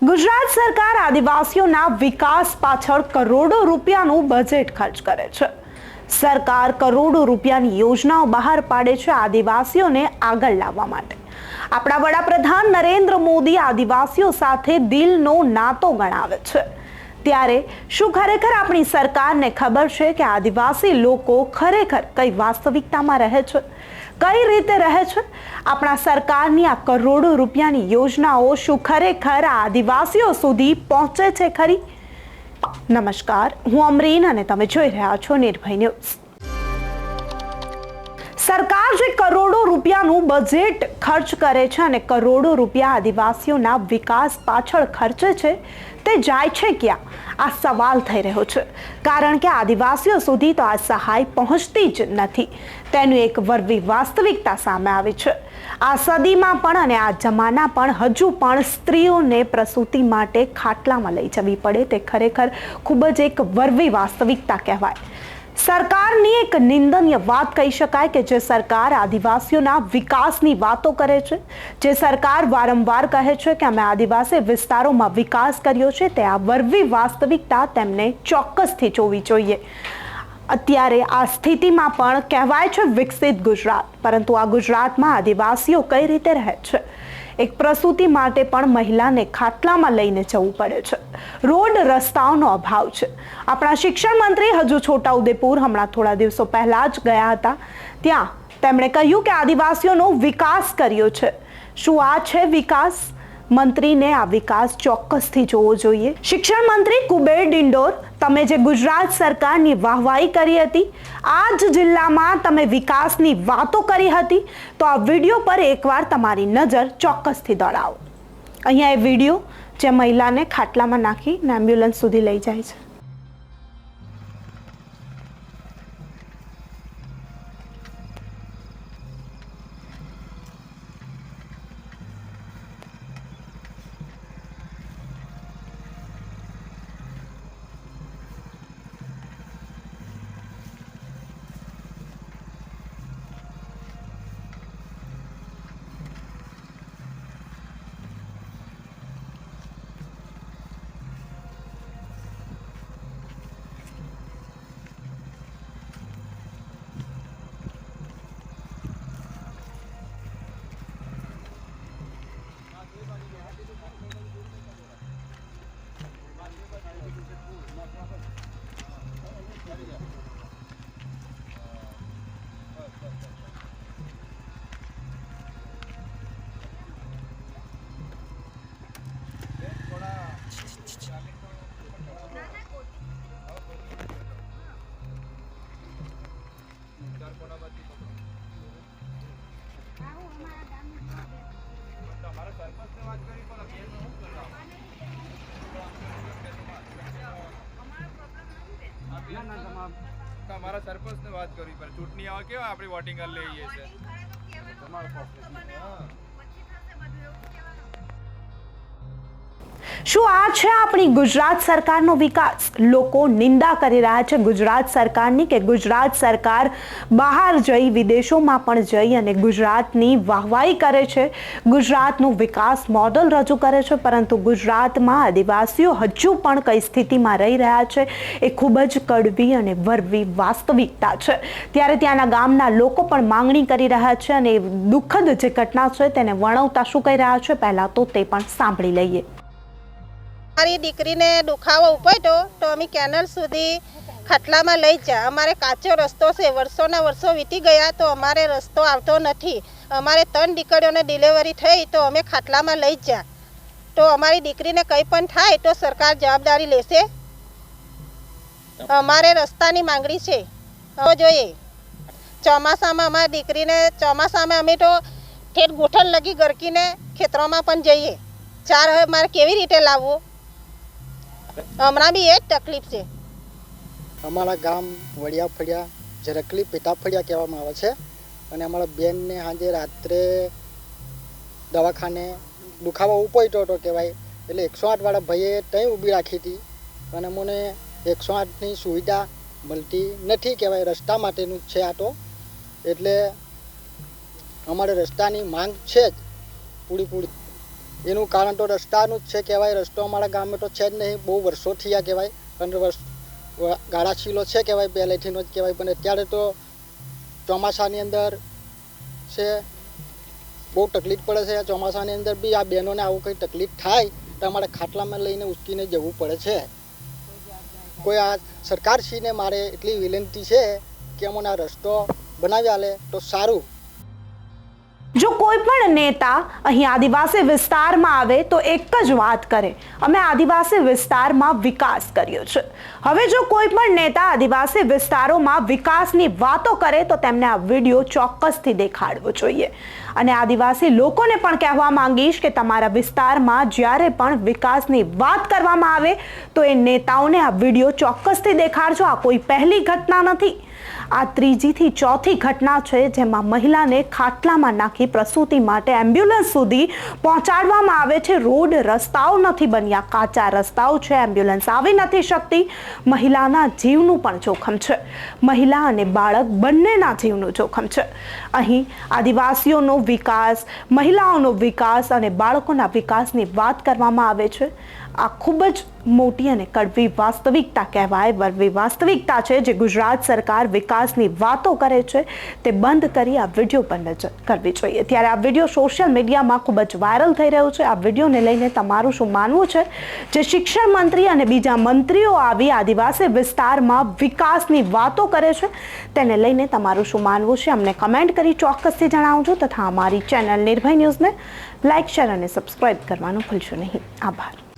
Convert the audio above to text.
ગુજરાત સરકાર આદિવાસીઓના વિકાસ પાછળ કરોડો રૂપિયાનું બજેટ ખર્ચ કરે છે। સરકાર કરોડો રૂપિયાની યોજનાઓ બહાર પાડે છે આદિવાસીઓને આગળ લાવવા માટે। આપણા વડાપ્રધાન નરેન્દ્ર મોદી આદિવાસીઓ સાથે દિલનો નાતો ગણાવે છે। ત્યારે શું ખરેખર આપણી સરકારને ખબર છે કે આદિવાસી લોકો ખરેખર કઈ વાસ્તવિકતામાં રહે છે, કઈ રીતે રહે છે? આપણા સરકારની આ કરોડો રૂપિયાની યોજનાઓ શું ખરેખર આદિવાસીઓ સુધી પહોંચે છે ખરી? નમસ્કાર, હું અમરીન અને તમે જોઈ રહ્યા છો નિર્ભય ન્યૂઝ। સરકાર જે કરોડો રૂપિયાનું બજેટ ખર્ચ કરે છે અને કરોડો રૂપિયા આદિવાસીઓના વિકાસ પાછળ ખર્ચે છે, તે જાય છે ક્યાં? આ સવાલ થઈ રહ્યો છે, કારણ કે આદિવાસીઓ સુધી તો આ સહાય પહોંચતી જ નથી। તેનું એક વરવી વાસ્તવિકતા સામે આવી છે। આ સદીમાં પણ અને આ જમાના પણ હજુ પણ સ્ત્રીઓને પ્રસૂતિ માટે ખાટલામાં લઈ જવી પડે તે ખરેખર ખૂબ જ એક વરવી વાસ્તવિકતા કહેવાય। સરકારની એક નિંદનીય વાત કહી શકાય કે જે સરકાર આદિવાસીઓના વિકાસની વાતો કરે છે, જે સરકાર વારંવાર કહે છે કે અમે આદિવાસી વિસ્તારોમાં વિકાસ કર્યો છે, તે આ વરવી વાસ્તવિકતા તેમને ચોક્કસથી જોવી જોઈએ। અત્યારે આ સ્થિતિમાં પણ કહેવાય છે વિકસિત ગુજરાત, પરંતુ આ ગુજરાતમાં આદિવાસીઓ કઈ રીતે રહે છે? એક પ્રસૂતિ માટે પણ મહિલાને ખાટલામાં લઈને જવું પડે છે। રોડ રસ્તાઓનો અભાવ છે। આપણા શિક્ષણ મંત્રી હજુ છોટાઉદેપુર હમણાં થોડા દિવસો પહેલા જ ગયા હતા। ત્યાં તેમણે કહ્યું કે આદિવાસીઓનો વિકાસ કર્યો છે। શું આ છે વિકાસ? મંત્રીને આ વિકાસ ચોક્કસથી જોવો જોઈએ। શિક્ષણ મંત્રી કુબેર ડિંડોર, તમે જે ગુજરાત સરકારની વાહવાહી કરી હતી, આ જ જિલ્લામાં તમે વિકાસની વાતો કરી હતી, તો આ વિડીયો પર એકવાર તમારી નજર ચોક્કસથી દોડાવો। અહીંયા એ વિડીયો જે મહિલાને ખાટલામાં નાખીને એમ્બ્યુલન્સ સુધી લઈ જાય છે। हमारा सरपंच ने बात करी पर चूंटनी आवे केवा आपणी वोटिंग कर लईए छे તમારો શું આ છે આપણી ગુજરાત સરકારનો વિકાસ? લોકો નિંદા કરી રહ્યા છે ગુજરાત સરકારની કે ગુજરાત સરકાર બહાર જઈ, વિદેશોમાં પણ જઈ અને ગુજરાતની વાહવાહી કરે છે, ગુજરાતનું વિકાસ મોડલ રજૂ કરે છે, પરંતુ ગુજરાતમાં આદિવાસીઓ હજુ પણ કઈ સ્થિતિમાં રહી રહ્યા છે એ ખૂબ જ કડવી અને વરવી વાસ્તવિકતા છે। ત્યારે ત્યાંના ગામના લોકો પણ માંગણી કરી રહ્યા છે અને દુઃખદ જે ઘટના છે તેને વર્ણવતા શું કહી રહ્યા છે, પહેલા તો તે પણ સાંભળી લઈએ। મારી દીકરીને દુખાવો ઉપાડ્યો તો અમે કેનલ સુધી ખાટલામાં લઈ જા। અમારે કાચો રસ્તો છે, વર્ષોના વર્ષો વીતી ગયા તો અમારે રસ્તો આવતો નથી। અમારે 3 દીકરીઓને ડિલિવરી થઈ તો અમે ખાટલામાં લઈ જા। તો અમારી દીકરીને કંઈ પણ થાય તો સરકાર જવાબદારી લેશે? અમારે રસ્તાની માંગણી છે, હવે જોઈએ। ચોમાસામાં અમારી દીકરીને ચોમાસામાં અમે તો ઠેઠ ગોઠણ લગી ગરકીને ખેતરોમાં પણ જઈએ। ચાર હવે મારે કેવી રીતે લાવવું? હમણાં બી એ જ તકલીફ છે। અમારા ગામ વડિયા ફળિયા ઝરકલી પેટા ફળિયા કહેવામાં આવે છે અને અમારા બેનને સાંજે રાત્રે દવાખાને દુખાવો ઉપાડ્યો હતો કહેવાય, એટલે 108 વાળા ભાઈએ ત્યાં ઊભી રાખી હતી અને મને 108ની સુવિધા મળતી નથી કહેવાય, રસ્તા માટેનું જ છે આ તો। એટલે અમારે રસ્તાની માંગ છે જ પૂરી એનું કારણ તો રસ્તાનું જ છે કહેવાય. રસ્તો અમારા ગામમાં તો છે જ નહીં, બહુ વર્ષો થયા કહેવાય. 15 વર્ષ ગાળા છીલો છે કહેવાય, પહેલેથીનો જ કહેવાય. પણ અત્યારે તો ચોમાસાની અંદર છે બહુ તકલીફ પડે છે. ચોમાસાની અંદર બી આ બહેનોને આવું કંઈ તકલીફ થાય તો અમારે ખાટલામાં લઈને ઉચકીને જવું પડે છે. કોઈ આ સરકારશ્રીને મારે એટલી વિનંતી છે કે અમને આ રસ્તો બનાવી આલે તો સારું. જો કોઈ પણ નેતા અહીં આદિવાસી વિસ્તારમાં આવે તો એક જ વાત કરે, અમે આદિવાસી વિસ્તારમાં વિકાસ કર્યો છે. હવે જો કોઈ પણ નેતા આદિવાસી વિસ્તારોમાં વિકાસની વાતો કરે તો તેમને આ વિડીયો ચોક્કસથી દેખાડવો જોઈએ. અને આદિવાસી લોકોને પણ કહેવા માંગીશ કે તમારા વિસ્તારમાં જ્યારે પણ વિકાસની વાત કરવામાં આવે તો એ નેતાઓને આ વિડીયો ચોક્કસથી દેખાડજો. આ કોઈ પહેલી ઘટના નથી, આ ત્રીજીથી ચોથી ઘટના છે જેમાં મહિલાને ખાટલામાં નાખી પ્રસૂતિ માટે એમ્બ્યુલન્સ સુધી પહોંચાડવામાં આવે છે. રોડ રસ્તાઓ નથી બન્યા, કાચા રસ્તાઓ છે, એમ્બ્યુલન્સ આવી નથી શકતી. મહિલાના જીવનું પણ જોખમ છે, મહિલા અને બાળક બંનેના જીવનું જોખમ છે. અહીં આદિવાસીઓનો વિકાસ, મહિલાઓનો વિકાસ અને બાળકોના વિકાસની વાત કરવામાં આવે છે. આ ખૂબ જ મોટી અને કડવી વાસ્તવિકતા કહેવાય, વરવી વાસ્તવિકતા છે જે ગુજરાત સરકાર વિકાસની વાતો કરે છે તે બંધ કરી આ વિડીયો પર નજર કરવી જોઈએ. ત્યારે આ વિડીયો સોશિયલ મીડિયામાં ખૂબ જ વાયરલ થઈ રહ્યો છે. આ વિડીયોને લઈને તમારું શું માનવું છે? જે શિક્ષણ મંત્રી અને બીજા મંત્રીઓ આવી આદિવાસી વિસ્તારમાં વિકાસની વાતો કરે છે તેને લઈને તમારું શું માનવું છે અમને કમેન્ટ કરી ચોક્કસથી જણાવજો. તથા અમારી ચેનલ નિર્ભય ન્યૂઝને લાઇક, શેર અને સબસ્ક્રાઇબ કરવાનું ભૂલશો નહીં. આભાર.